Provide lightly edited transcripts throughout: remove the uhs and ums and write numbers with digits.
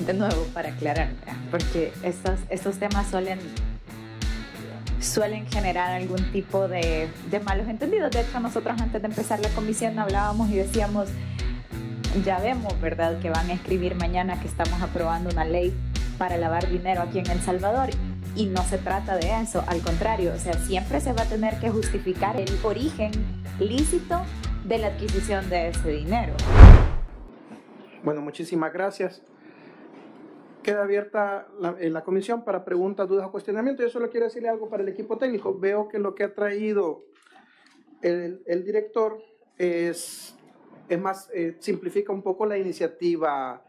de nuevo para aclarar, porque estos temas suelen generar algún tipo de malos entendidos. De hecho, nosotros antes de empezar la comisión hablábamos y decíamos, ya vemos, ¿verdad?, que van a escribir mañana que estamos aprobando una ley para lavar dinero aquí en El Salvador, y no se trata de eso, al contrario, o sea, siempre se va a tener que justificar el origen lícito de la adquisición de ese dinero. Bueno, muchísimas gracias. Queda abierta la comisión para preguntas, dudas o cuestionamientos. Yo solo quiero decirle algo para el equipo técnico. Veo que lo que ha traído el director simplifica un poco la iniciativa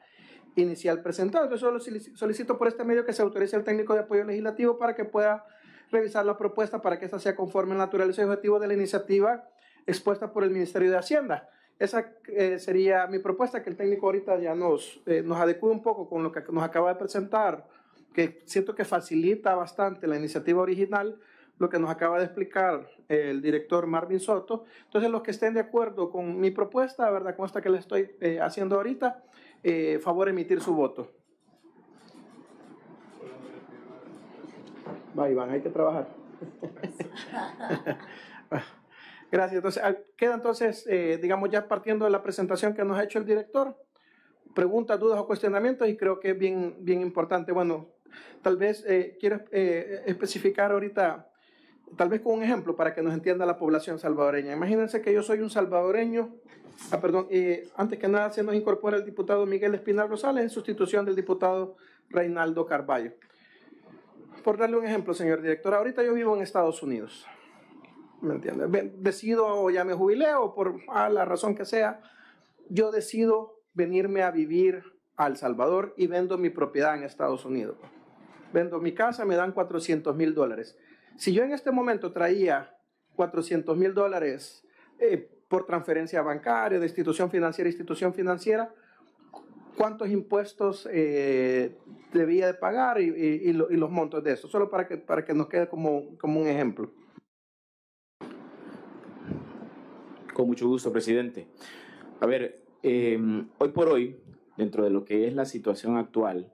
inicial presentada. Entonces solo solicito por este medio que se autorice al técnico de apoyo legislativo para que pueda revisar la propuesta para que esta sea conforme al naturaleza y objetivo de la iniciativa expuesta por el Ministerio de Hacienda. Esa sería mi propuesta, que el técnico ahorita ya nos adecue un poco con lo que nos acaba de presentar, que siento que facilita bastante la iniciativa original, lo que nos acaba de explicar el director Marvin Soto. Entonces, los que estén de acuerdo con mi propuesta, ¿verdad?, con esta que les estoy haciendo ahorita, favor emitir su voto. Va, Iván, hay que trabajar. Gracias. Entonces, queda entonces, digamos, ya partiendo de la presentación que nos ha hecho el director, preguntas, dudas o cuestionamientos, y creo que es bien importante. Bueno, tal vez quiero especificar ahorita, tal vez con un ejemplo para que nos entienda la población salvadoreña. Imagínense que yo soy un salvadoreño, antes que nada se nos incorpora el diputado Miguel Espinal Rosales en sustitución del diputado Reinaldo Carballo. Por darle un ejemplo, señor director, ahorita yo vivo en Estados Unidos. ¿Me entiende? Decido, o ya me jubilé, o por la razón que sea, yo decido venirme a vivir a El Salvador y vendo mi propiedad en Estados Unidos. Vendo mi casa, me dan $400,000. Si yo en este momento traía $400,000 por transferencia bancaria, de institución financiera a institución financiera, ¿cuántos impuestos debía de pagar y los montos de eso? Solo para que nos quede como un ejemplo. Con mucho gusto, presidente. A ver, hoy por hoy, dentro de lo que es la situación actual,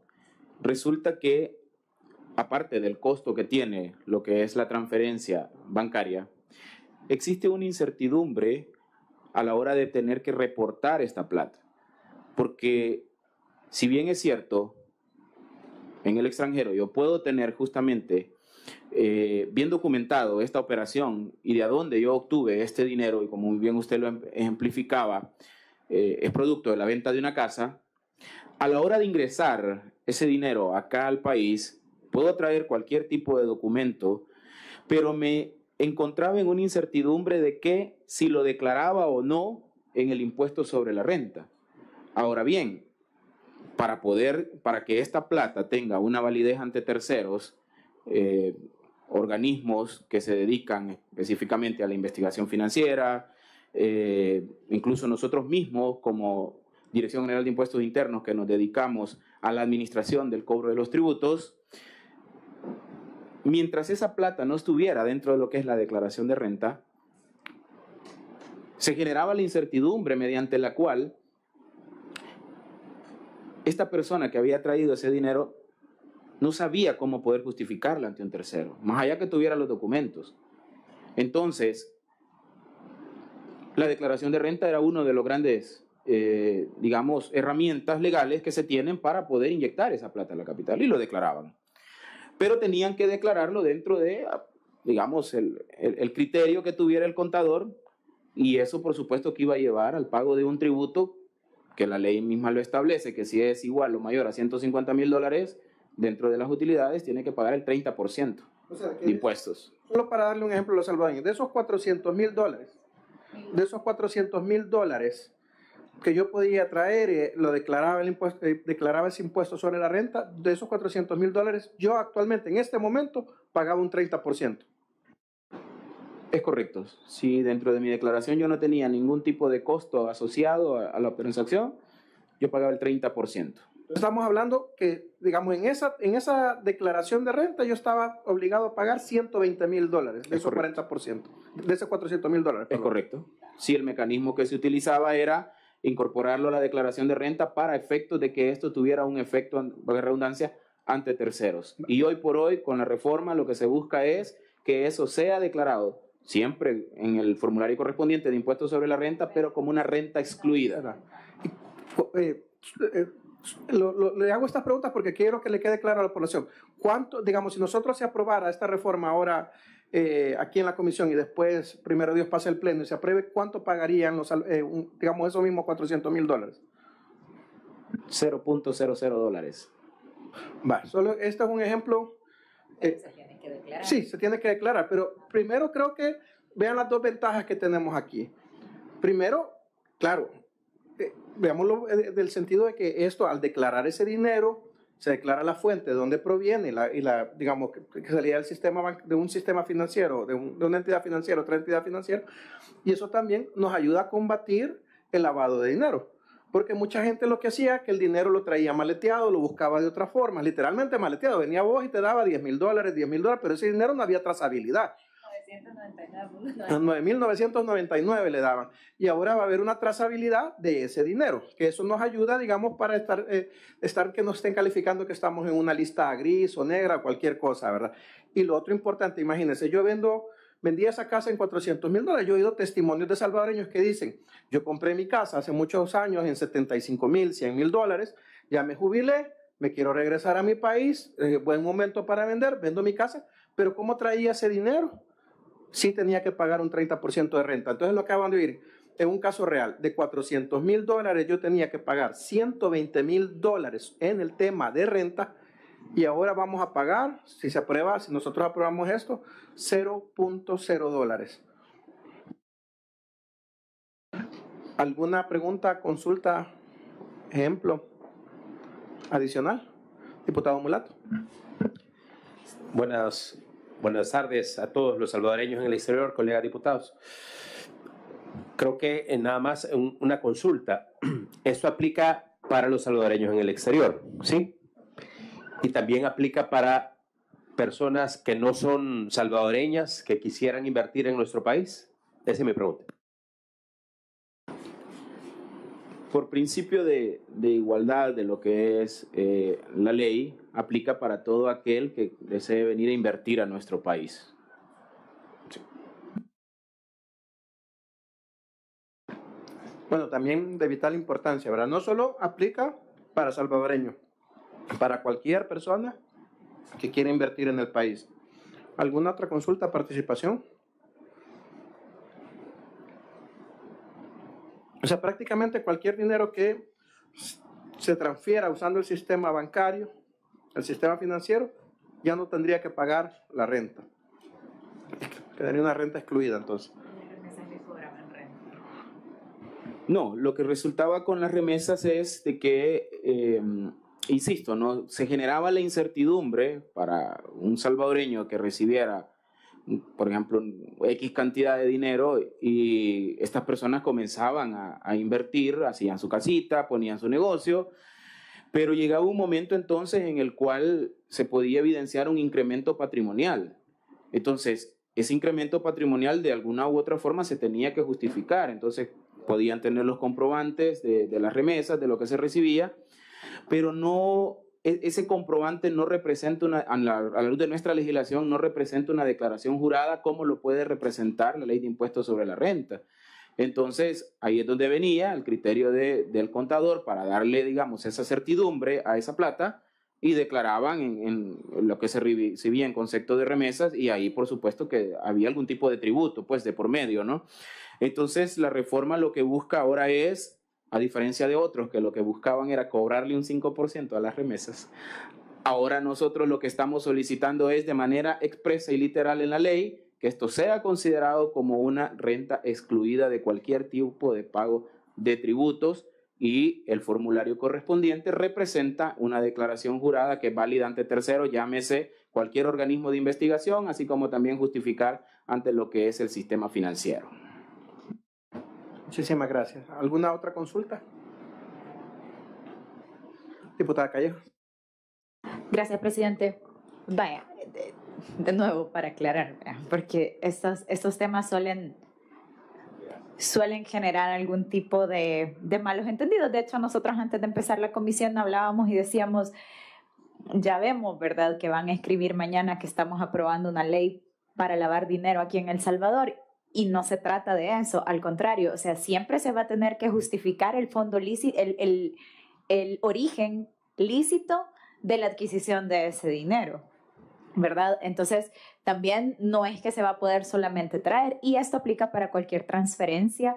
resulta que, aparte del costo que tiene lo que es la transferencia bancaria, existe una incertidumbre a la hora de tener que reportar esta plata. Porque, si bien es cierto, en el extranjero yo puedo tener justamente bien documentado esta operación y de dónde yo obtuve este dinero, y como muy bien usted lo ejemplificaba, es producto de la venta de una casa, a la hora de ingresar ese dinero acá al país, puedo traer cualquier tipo de documento, pero me encontraba en una incertidumbre de que si lo declaraba o no en el impuesto sobre la renta. Ahora bien, para que esta plata tenga una validez ante terceros, organismos que se dedican específicamente a la investigación financiera, incluso nosotros mismos como Dirección General de Impuestos Internos, que nos dedicamos a la administración del cobro de los tributos, mientras esa plata no estuviera dentro de lo que es la declaración de renta, se generaba la incertidumbre mediante la cual esta persona que había traído ese dinero no sabía cómo poder justificarla ante un tercero, más allá que tuviera los documentos. Entonces, la declaración de renta era uno de los grandes, digamos, herramientas legales que se tienen para poder inyectar esa plata a la capital, y lo declaraban. Pero tenían que declararlo dentro de, digamos, el criterio que tuviera el contador, y eso por supuesto que iba a llevar al pago de un tributo que la ley misma lo establece, que si es igual o mayor a $150,000 dentro de las utilidades, tiene que pagar el 30% de impuestos. Solo para darle un ejemplo a los salvadoreños, de esos $400,000 que yo podía traer, lo declaraba declaraba ese impuesto sobre la renta, de esos $400,000, yo actualmente en este momento pagaba un 30%. Es correcto. Si dentro de mi declaración yo no tenía ningún tipo de costo asociado a la transacción, yo pagaba el 30%. Estamos hablando que, digamos, en esa declaración de renta yo estaba obligado a pagar $120,000 de esos 40%, de esos $400,000. Es correcto. Si el mecanismo que se utilizaba era incorporarlo a la declaración de renta para efectos de que esto tuviera un efecto, de redundancia, ante terceros. Y hoy por hoy, con la reforma, lo que se busca es que eso sea declarado siempre en el formulario correspondiente de impuestos sobre la renta, pero como una renta excluida. Le hago estas preguntas porque quiero que le quede claro a la población. ¿Cuánto, digamos, si nosotros se aprobara esta reforma ahora aquí en la comisión y después, primero Dios, pasa el pleno y se apruebe, ¿cuánto pagarían los, digamos, esos mismos $400,000? $0.00. Va, solo este es un ejemplo. Se tiene que declarar. Sí, se tiene que declarar, pero primero creo que vean las dos ventajas que tenemos aquí. Primero, claro, veámoslo del sentido de que esto, al declarar ese dinero, se declara la fuente, de dónde proviene, digamos, que salía del sistema, de un sistema financiero, de una entidad financiera, otra entidad financiera, y eso también nos ayuda a combatir el lavado de dinero. Porque mucha gente lo que hacía, que el dinero lo traía maleteado, lo buscaba de otra forma, literalmente maleteado. Venía vos y te daba $10,000, pero ese dinero no había trazabilidad. 9.999 le daban. Y ahora va a haber una trazabilidad de ese dinero, que eso nos ayuda, digamos, para estar que no estén calificando que estamos en una lista gris o negra, cualquier cosa, ¿verdad? Y lo otro importante, imagínense, yo vendí esa casa en $400,000. Yo he oído testimonios de salvadoreños que dicen, yo compré mi casa hace muchos años en $75,000, $100,000, ya me jubilé, me quiero regresar a mi país, buen momento para vendo mi casa, pero ¿cómo traía ese dinero? Sí tenía que pagar un 30% de renta. Entonces lo acaban de oír, en un caso real, de $400,000 yo tenía que pagar $120,000 en el tema de renta. Y ahora vamos a pagar, si se aprueba, si nosotros aprobamos esto, $0.0. ¿Alguna pregunta, consulta, ejemplo adicional? Diputado Mulato. Buenas tardes a todos los salvadoreños en el exterior, colegas diputados. Creo que nada más una consulta. Esto aplica para los salvadoreños en el exterior, ¿sí? Y también aplica para personas que no son salvadoreñas, que quisieran invertir en nuestro país. Esa es mi pregunta. Por principio de igualdad de lo que es la ley, aplica para todo aquel que desee venir a invertir a nuestro país. Sí. Bueno, también de vital importancia, ¿verdad? No solo aplica para salvadoreños, para cualquier persona que quiera invertir en el país. ¿Alguna otra consulta, participación? O sea, prácticamente cualquier dinero que se transfiera usando el sistema bancario, el sistema financiero, ya no tendría que pagar la renta. Quedaría una renta excluida, entonces. No, lo que resultaba con las remesas es de que, insisto, ¿no? Se generaba la incertidumbre para un salvadoreño que recibiera, por ejemplo, X cantidad de dinero y estas personas comenzaban a invertir, hacían su casita, ponían su negocio, pero llegaba un momento entonces en el cual se podía evidenciar un incremento patrimonial. Entonces, ese incremento patrimonial de alguna u otra forma se tenía que justificar. Entonces, podían tener los comprobantes de las remesas, de lo que se recibía, pero no, ese comprobante no representa, a la luz de nuestra legislación, no representa una declaración jurada como lo puede representar la ley de impuestos sobre la renta. Entonces, ahí es donde venía el criterio del contador para darle, digamos, esa certidumbre a esa plata y declaraban en lo que se recibía en concepto de remesas y ahí, por supuesto, que había algún tipo de tributo, pues, de por medio, ¿no? Entonces, la reforma lo que busca ahora es, a diferencia de otros que lo que buscaban era cobrarle un 5% a las remesas, ahora nosotros lo que estamos solicitando es de manera expresa y literal en la ley que esto sea considerado como una renta excluida de cualquier tipo de pago de tributos y el formulario correspondiente representa una declaración jurada que es válida ante terceros, llámese cualquier organismo de investigación, así como también justificar ante lo que es el sistema financiero. Muchísimas gracias. ¿Alguna otra consulta? Diputada Callejo. Gracias, presidente. Vaya, de nuevo para aclarar, porque estos temas suelen suelen generar algún tipo de malos entendidos. De hecho, nosotros antes de empezar la comisión hablábamos y decíamos, ya vemos, ¿verdad?, que van a escribir mañana que estamos aprobando una ley para lavar dinero aquí en El Salvador, y no se trata de eso, al contrario, o sea, siempre se va a tener que justificar el fondo lícito, el origen lícito de la adquisición de ese dinero, ¿verdad? Entonces, también no es que se va a poder solamente traer, y esto aplica para cualquier transferencia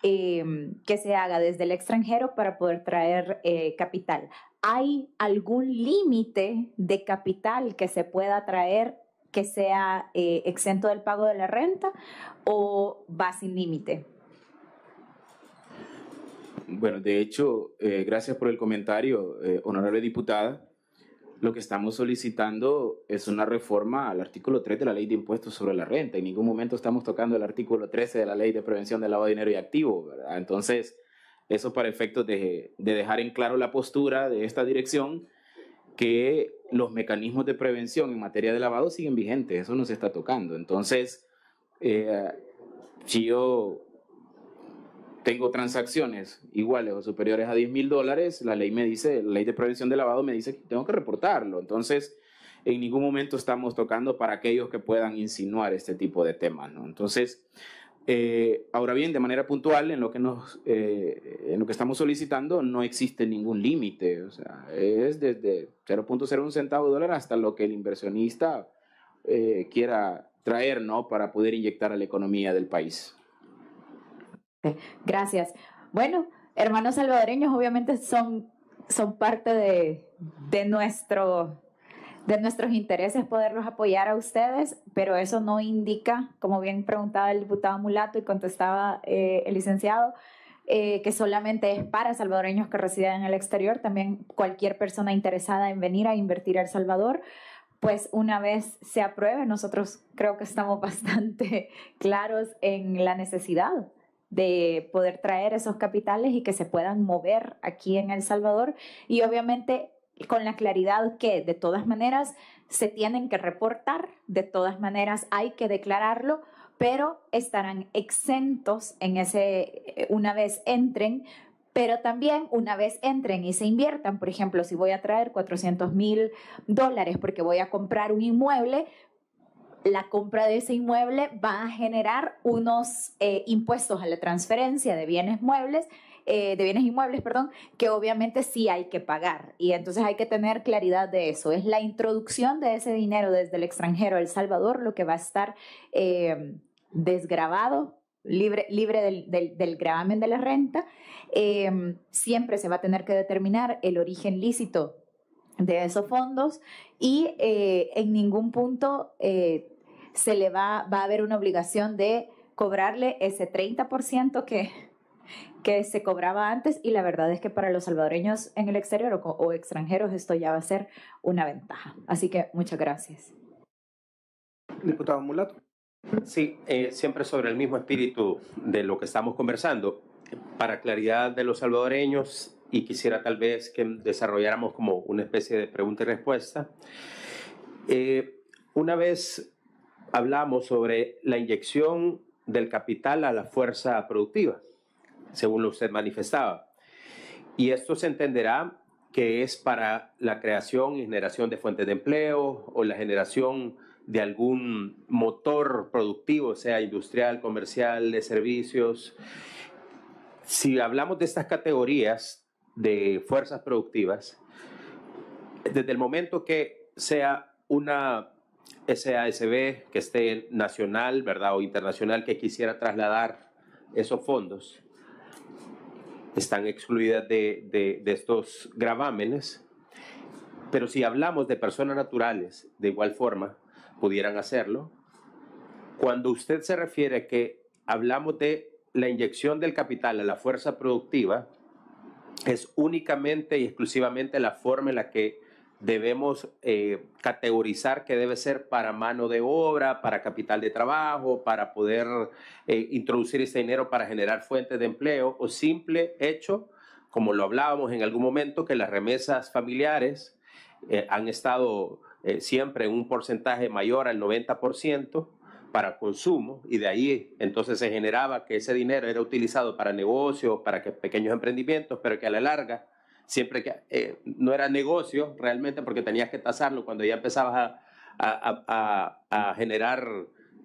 que se haga desde el extranjero para poder traer capital. ¿Hay algún límite de capital que se pueda traer que sea exento del pago de la renta, o va sin límite? Bueno, de hecho, gracias por el comentario, honorable diputada. Lo que estamos solicitando es una reforma al artículo 3 de la Ley de Impuestos sobre la Renta. En ningún momento estamos tocando el artículo 13 de la Ley de Prevención del Lavado de Dinero y Activo, ¿verdad? Entonces, eso para efectos de dejar en claro la postura de esta dirección, que los mecanismos de prevención en materia de lavado siguen vigentes, eso no se está tocando. Entonces, si yo tengo transacciones iguales o superiores a $10,000, la ley me dice, la ley de prevención de lavado me dice que tengo que reportarlo. Entonces, en ningún momento estamos tocando para aquellos que puedan insinuar este tipo de temas, ¿no? Entonces, ahora bien, de manera puntual, en lo que estamos solicitando no existe ningún límite, o sea, es desde 0.01 centavo de dólar hasta lo que el inversionista quiera traer, ¿no?, para poder inyectar a la economía del país. Gracias. Bueno, hermanos salvadoreños, obviamente son parte de nuestros intereses poderlos apoyar a ustedes, pero eso no indica, como bien preguntaba el diputado Mulato y contestaba el licenciado, que solamente es para salvadoreños que residen en el exterior. También cualquier persona interesada en venir a invertir a El Salvador, pues una vez se apruebe, nosotros creo que estamos bastante claros en la necesidad de poder traer esos capitales y que se puedan mover aquí en El Salvador, y obviamente con la claridad que de todas maneras se tienen que reportar, de todas maneras hay que declararlo, pero estarán exentos en una vez entren, pero también una vez entren y se inviertan. Por ejemplo, si voy a traer $400,000 porque voy a comprar un inmueble, la compra de ese inmueble va a generar unos impuestos a la transferencia de bienes inmuebles, que obviamente sí hay que pagar, y entonces hay que tener claridad de eso. Es la introducción de ese dinero desde el extranjero a El Salvador lo que va a estar desgravado, libre del gravamen de la renta. Siempre se va a tener que determinar el origen lícito de esos fondos, y en ningún punto va a haber una obligación de cobrarle ese 30% que se cobraba antes, y la verdad es que para los salvadoreños en el exterior o extranjeros esto ya va a ser una ventaja. Así que muchas gracias. Diputado Mulato. Sí, siempre sobre el mismo espíritu de lo que estamos conversando, para claridad de los salvadoreños, y quisiera tal vez que desarrolláramos como una especie de pregunta y respuesta. Una vez hablamos sobre la inyección del capital a la fuerza productiva, según lo que usted manifestaba, y esto se entenderá que es para la creación y generación de fuentes de empleo o la generación de algún motor productivo, sea industrial, comercial, de servicios. Si hablamos de estas categorías de fuerzas productivas, desde el momento que sea una SASB que esté nacional, ¿verdad?, o internacional, que quisiera trasladar esos fondos, están excluidas de estos gravámenes. Pero si hablamos de personas naturales, de igual forma, pudieran hacerlo. Cuando usted se refiere a que hablamos de la inyección del capital a la fuerza productiva, es únicamente y exclusivamente la forma en la que debemos categorizar que debe ser para mano de obra, para capital de trabajo, para poder introducir ese dinero para generar fuentes de empleo, o simple hecho, como lo hablábamos en algún momento, que las remesas familiares han estado siempre en un porcentaje mayor al 90%, para consumo, y de ahí entonces se generaba que ese dinero era utilizado para negocios, para pequeños emprendimientos, pero que a la larga, siempre que no era negocio realmente, porque tenías que tasarlo cuando ya empezabas a generar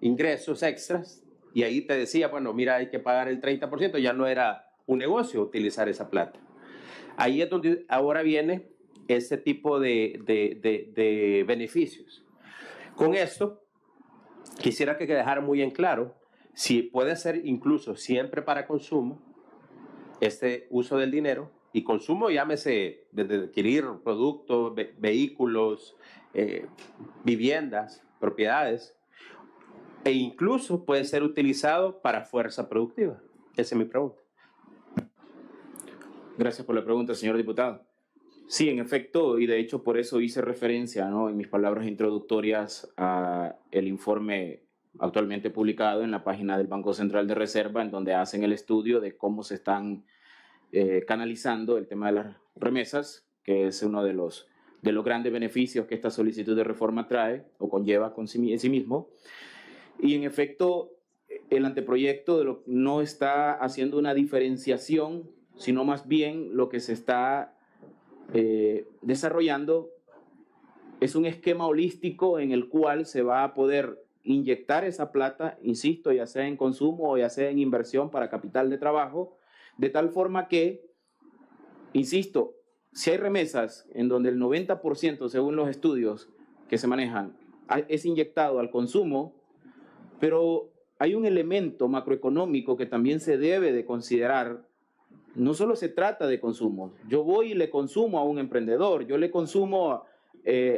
ingresos extras, y ahí te decía, bueno, mira, hay que pagar el 30%, ya no era un negocio utilizar esa plata. Ahí es donde ahora viene ese tipo de beneficios. Con esto, quisiera que dejara muy en claro si puede ser incluso siempre para consumo este uso del dinero, y consumo llámese desde adquirir productos, vehículos, viviendas, propiedades, e incluso puede ser utilizado para fuerza productiva. Esa es mi pregunta. Gracias por la pregunta, señor diputado. Sí, en efecto, y de hecho por eso hice referencia, ¿no?, en mis palabras introductorias al informe actualmente publicado en la página del Banco Central de Reserva, en donde hacen el estudio de cómo se están canalizando el tema de las remesas, que es uno de los grandes beneficios que esta solicitud de reforma trae o conlleva en sí mismo. Y en efecto, el anteproyecto no está haciendo una diferenciación, sino más bien lo que se está desarrollando es un esquema holístico en el cual se va a poder inyectar esa plata, insisto, ya sea en consumo o ya sea en inversión para capital de trabajo, de tal forma que, insisto, si hay remesas en donde el 90%, según los estudios que se manejan, es inyectado al consumo, pero hay un elemento macroeconómico que también se debe de considerar. No solo se trata de consumo. Yo voy y le consumo a un emprendedor, yo le consumo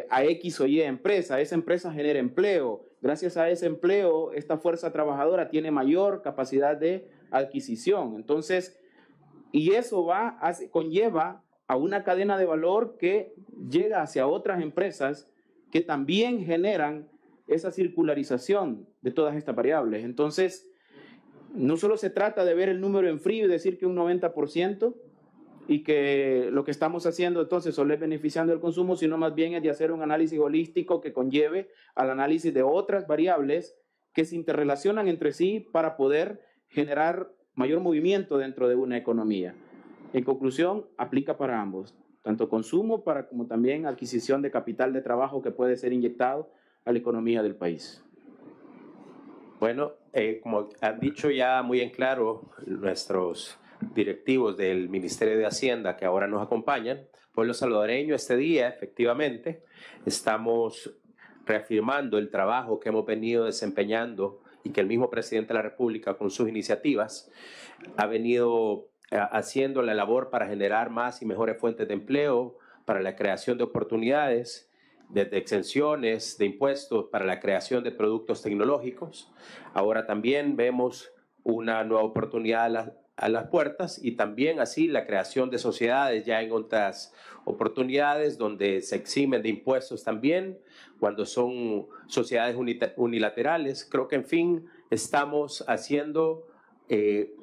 a X o Y empresa, esa empresa genera empleo. Gracias a ese empleo, esta fuerza trabajadora tiene mayor capacidad de adquisición. Entonces, y eso conlleva a una cadena de valor que llega hacia otras empresas que también generan esa circularización de todas estas variables. Entonces, no solo se trata de ver el número en frío y decir que un 90% y que lo que estamos haciendo entonces solo es beneficiando el consumo, sino más bien es de hacer un análisis holístico que conlleve al análisis de otras variables que se interrelacionan entre sí para poder generar mayor movimiento dentro de una economía. En conclusión, aplica para ambos, tanto consumo como también adquisición de capital de trabajo que puede ser inyectado a la economía del país. Bueno, como han dicho ya muy en claro nuestros directivos del Ministerio de Hacienda que ahora nos acompañan, pueblo salvadoreño, este día efectivamente estamos reafirmando el trabajo que hemos venido desempeñando y que el mismo presidente de la República con sus iniciativas ha venido haciendo la labor para generar más y mejores fuentes de empleo, para la creación de oportunidades, desde exenciones de impuestos para la creación de productos tecnológicos. Ahora también vemos una nueva oportunidad a las puertas, y también así la creación de sociedades ya en otras oportunidades donde se eximen de impuestos también cuando son sociedades unilaterales. Creo que en fin estamos haciendo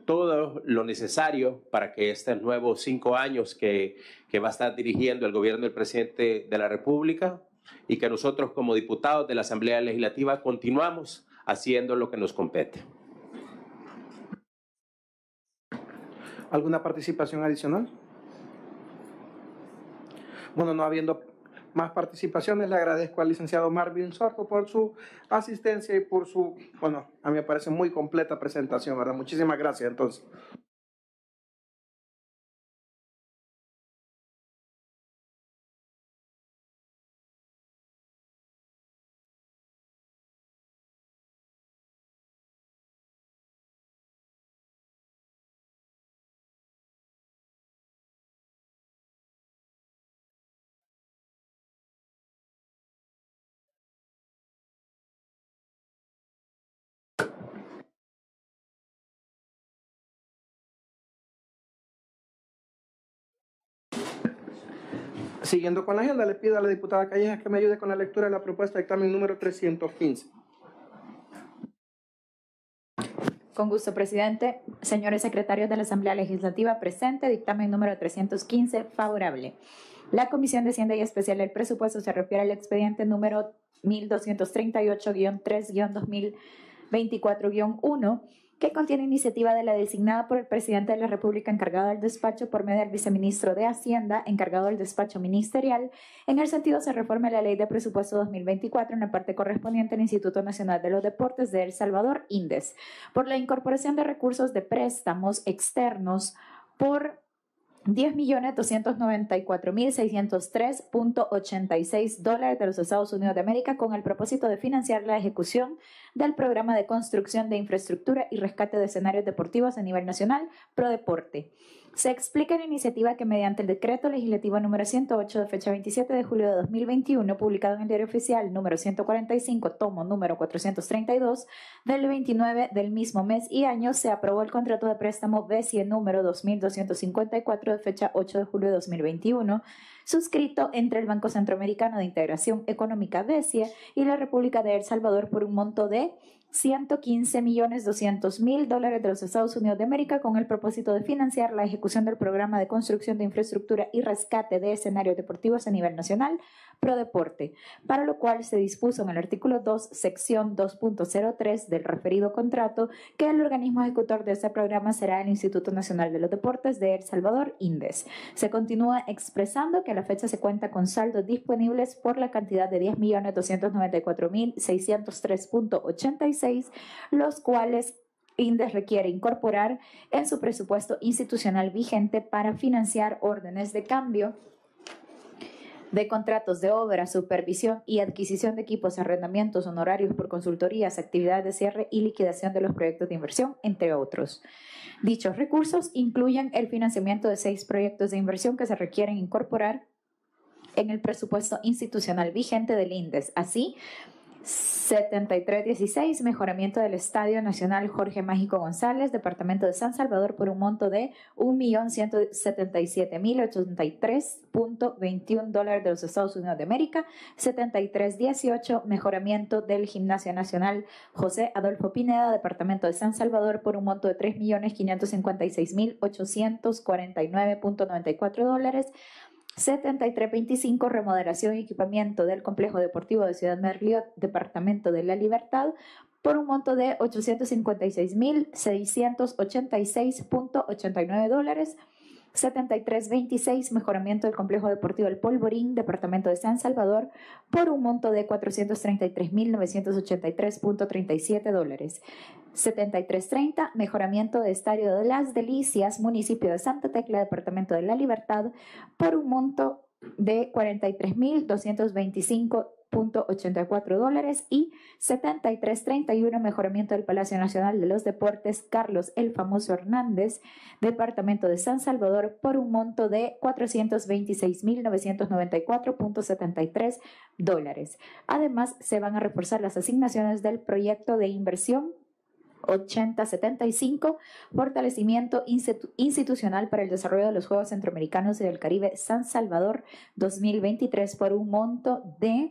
todo lo necesario para que estos nuevos 5 años que va a estar dirigiendo el gobierno del presidente de la República, y que nosotros como diputados de la Asamblea Legislativa continuamos haciendo lo que nos compete. ¿Alguna participación adicional? Bueno, no habiendo más participaciones, le agradezco al licenciado Marvin Sorto por su asistencia y por su, bueno, a mí me parece muy completa presentación, ¿verdad? Muchísimas gracias, entonces. Siguiendo con la agenda, le pido a la diputada Callejas que me ayude con la lectura de la propuesta de dictamen número 315. Con gusto, presidente. Señores secretarios de la Asamblea Legislativa, presente, dictamen número 315, favorable. La Comisión de Hacienda y Especial del Presupuesto se refiere al expediente número 1238-3-2000 24-1, que contiene iniciativa de la designada por el presidente de la República encargado del despacho por medio del viceministro de Hacienda encargado del despacho ministerial. En el sentido se reforma la ley de presupuesto 2024 en la parte correspondiente al Instituto Nacional de los Deportes de El Salvador, INDES, por la incorporación de recursos de préstamos externos por $10.294.603.86 de los Estados Unidos de América con el propósito de financiar la ejecución del programa de construcción de infraestructura y rescate de escenarios deportivos a nivel nacional, ProDeporte. Se explica en la iniciativa que mediante el decreto legislativo número 108 de fecha 27 de julio de 2021, publicado en el Diario Oficial número 145, tomo número 432, del 29 del mismo mes y año, se aprobó el contrato de préstamo BCE número 2254 de fecha 8 de julio de 2021, suscrito entre el Banco Centroamericano de Integración Económica BCE y la República de El Salvador por un monto de $115.200.000 de los Estados Unidos de América con el propósito de financiar la ejecución del programa de construcción de infraestructura y rescate de escenarios deportivos a nivel nacional, ProDeporte, para lo cual se dispuso en el artículo 2, sección 2.03 del referido contrato, que el organismo ejecutor de este programa será el Instituto Nacional de los Deportes de El Salvador, INDES. Se continúa expresando que a la fecha se cuenta con saldos disponibles por la cantidad de $10.294.603.86, los cuales INDES requiere incorporar en su presupuesto institucional vigente para financiar órdenes de cambio de contratos de obra, supervisión y adquisición de equipos, arrendamientos, honorarios por consultorías, actividades de cierre y liquidación de los proyectos de inversión, entre otros. Dichos recursos incluyen el financiamiento de 6 proyectos de inversión que se requieren incorporar en el presupuesto institucional vigente del INDES. Así, 7316, mejoramiento del Estadio Nacional Jorge Mágico González, Departamento de San Salvador, por un monto de $1.177.083.21 de los Estados Unidos de América. 7318, mejoramiento del Gimnasio Nacional José Adolfo Pineda, Departamento de San Salvador, por un monto de $3.556.849.94. 7325, remodelación y equipamiento del Complejo Deportivo de Ciudad Merliot, Departamento de la Libertad, por un monto de $856.686.89. 7326, mejoramiento del Complejo Deportivo El Polvorín, Departamento de San Salvador, por un monto de $433.983.37. 7330, mejoramiento de Estadio de las Delicias, municipio de Santa Tecla, Departamento de la Libertad, por un monto de $43.225.84. Y 7331, mejoramiento del Palacio Nacional de los Deportes Carlos el Famoso Hernández, Departamento de San Salvador, por un monto de $426.994.73. Además, se van a reforzar las asignaciones del proyecto de inversión 8075, fortalecimiento institucional para el desarrollo de los Juegos Centroamericanos y del Caribe San Salvador 2023, por un monto de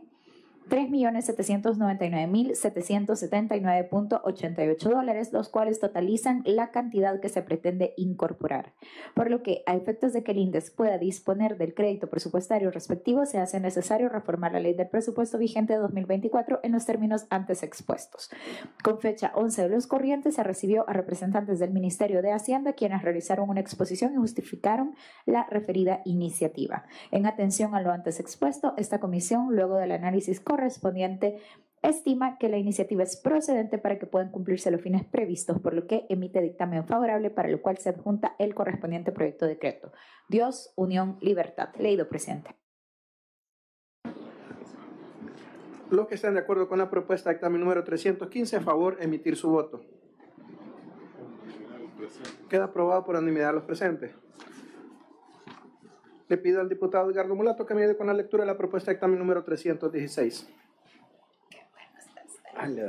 $3.799.779.88, los cuales totalizan la cantidad que se pretende incorporar. Por lo que, a efectos de que el INDES pueda disponer del crédito presupuestario respectivo, se hace necesario reformar la ley del presupuesto vigente de 2024 en los términos antes expuestos. Con fecha 11 de los corrientes, se recibió a representantes del Ministerio de Hacienda, quienes realizaron una exposición y justificaron la referida iniciativa. En atención a lo antes expuesto, esta comisión, luego del análisis correspondiente, estima que la iniciativa es procedente para que puedan cumplirse los fines previstos, por lo que emite dictamen favorable, para lo cual se adjunta el correspondiente proyecto de decreto. Dios, Unión, Libertad. Leído, presidente. Los que están de acuerdo con la propuesta de dictamen número 315, a favor, emitir su voto. Queda aprobado por unanimidad de los presentes. Le pido al diputado Edgardo Mulato que me ayude con la lectura de la propuesta de dictamen número 316. Dale.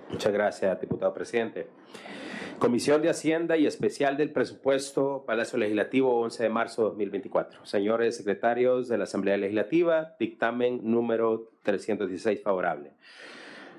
Muchas gracias, diputado presidente. Comisión de Hacienda y Especial del Presupuesto, Palacio Legislativo, 11 de marzo de 2024. Señores secretarios de la Asamblea Legislativa, dictamen número 316 favorable.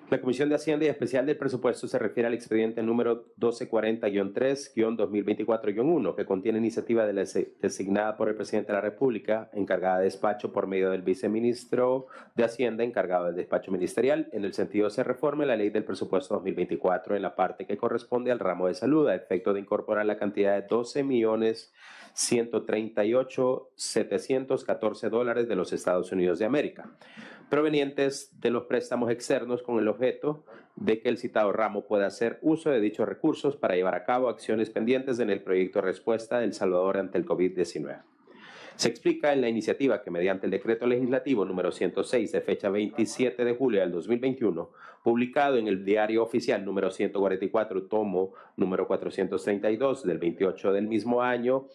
La Comisión de Hacienda y Especial del Presupuesto se refiere al expediente número 1240-3-2024-1, que contiene iniciativa designada por el Presidente de la República, encargada de despacho por medio del Viceministro de Hacienda, encargado del despacho ministerial. En el sentido se reforme la Ley del Presupuesto 2024 en la parte que corresponde al ramo de salud, a efecto de incorporar la cantidad de $12.138.714 de los Estados Unidos de América, provenientes de los préstamos externos, con el objeto de que el citado ramo pueda hacer uso de dichos recursos para llevar a cabo acciones pendientes en el proyecto de respuesta de El Salvador ante el COVID-19. Se explica en la iniciativa que mediante el decreto legislativo número 106 de fecha 27 de julio del 2021, publicado en el Diario Oficial número 144, tomo número 432 del 28 del mismo año,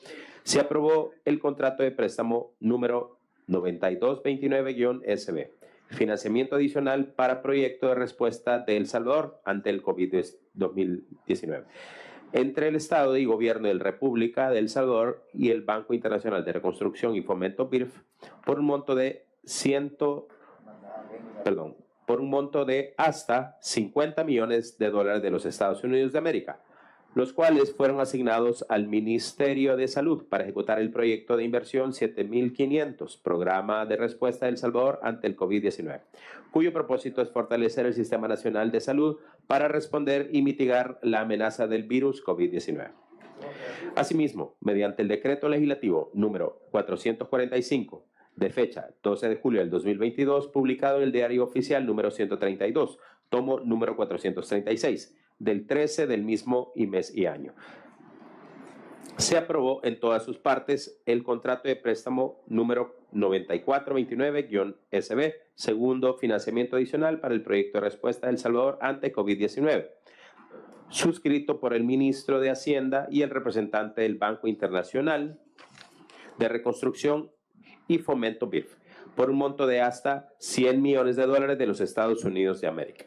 se aprobó el contrato de préstamo número 9229-SB, financiamiento adicional para proyecto de respuesta de El Salvador ante el COVID-19, entre el Estado y Gobierno de la República de El Salvador y el Banco Internacional de Reconstrucción y Fomento BIRF por un monto de hasta $50 millones de los Estados Unidos de América, los cuales fueron asignados al Ministerio de Salud para ejecutar el proyecto de inversión 7500, Programa de Respuesta de El Salvador ante el COVID-19, cuyo propósito es fortalecer el Sistema Nacional de Salud para responder y mitigar la amenaza del virus COVID-19. Asimismo, mediante el decreto legislativo número 445, de fecha 12 de julio del 2022, publicado en el Diario Oficial número 132, tomo número 436, del 13 del mismo mes y año, se aprobó en todas sus partes el contrato de préstamo número 9429-SB, segundo financiamiento adicional para el proyecto de respuesta de El Salvador ante COVID-19, suscrito por el ministro de Hacienda y el representante del Banco Internacional de Reconstrucción y Fomento BIRF, por un monto de hasta $100 millones de los Estados Unidos de América,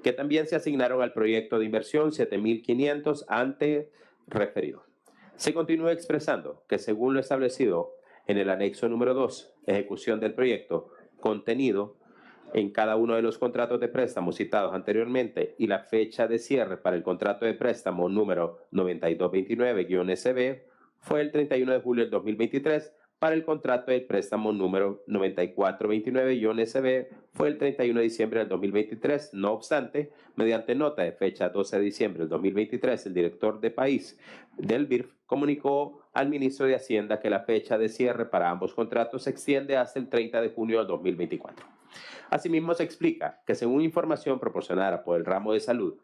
que también se asignaron al proyecto de inversión 7500 ante referido. Se continúa expresando que, según lo establecido en el anexo número 2, ejecución del proyecto, contenido en cada uno de los contratos de préstamo citados anteriormente, y la fecha de cierre para el contrato de préstamo número 9229-SB fue el 31 de julio del 2023, para el contrato de préstamo número 9429-SB fue el 31 de diciembre del 2023. No obstante, mediante nota de fecha 12 de diciembre del 2023, el director de país del BIRF comunicó al ministro de Hacienda que la fecha de cierre para ambos contratos se extiende hasta el 30 de junio del 2024. Asimismo, se explica que, según información proporcionada por el ramo de salud,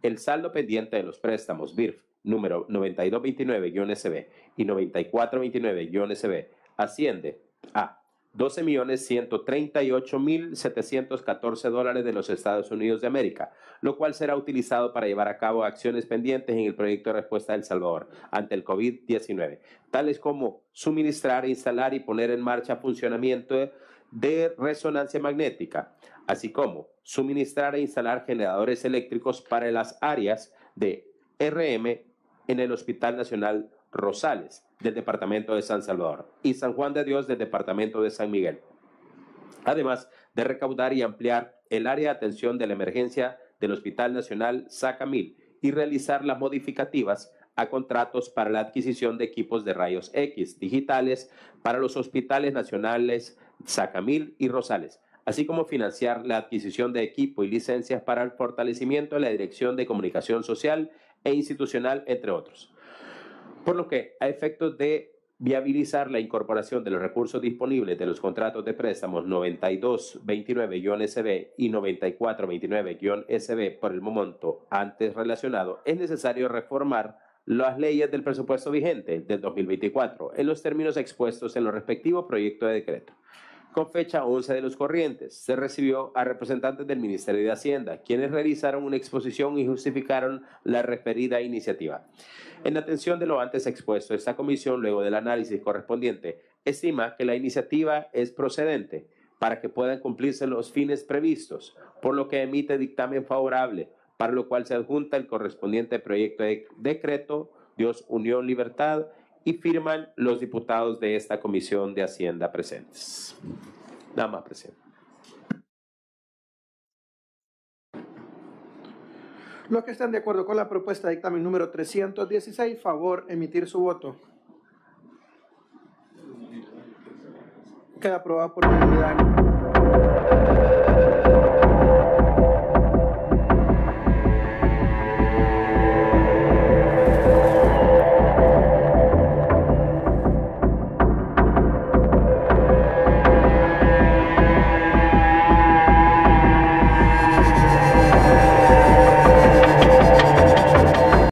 el saldo pendiente de los préstamos BIRF número 9229-SB y 9429-SB asciende a $12.138.714 de los Estados Unidos de América, lo cual será utilizado para llevar a cabo acciones pendientes en el proyecto de respuesta de El Salvador ante el COVID-19, tales como suministrar, instalar y poner en marcha funcionamiento de resonancia magnética, así como suministrar e instalar generadores eléctricos para las áreas de RM en el Hospital Nacional Rosales del Departamento de San Salvador y San Juan de Dios del Departamento de San Miguel, además de recaudar y ampliar el área de atención de la emergencia del Hospital Nacional Sacamil y realizar las modificativas a contratos para la adquisición de equipos de rayos X digitales para los hospitales nacionales Sacamil y Rosales, así como financiar la adquisición de equipo y licencias para el fortalecimiento de la Dirección de Comunicación Social e Institucional, entre otros. Por lo que, a efectos de viabilizar la incorporación de los recursos disponibles de los contratos de préstamos 9229-SB y 9429-SB por el monto antes relacionado, es necesario reformar las leyes del presupuesto vigente del 2024 en los términos expuestos en los respectivos proyectos de decreto. Con fecha 11 de los corrientes, se recibió a representantes del Ministerio de Hacienda, quienes realizaron una exposición y justificaron la referida iniciativa. En atención de lo antes expuesto, esta comisión, luego del análisis correspondiente, estima que la iniciativa es procedente para que puedan cumplirse los fines previstos, por lo que emite dictamen favorable, para lo cual se adjunta el correspondiente proyecto de decreto, Dios, Unión, Libertad, y firman los diputados de esta Comisión de Hacienda presentes. Nada más, presidente. Los que están de acuerdo con la propuesta de dictamen número 316, favor emitir su voto. Queda aprobado por unanimidad.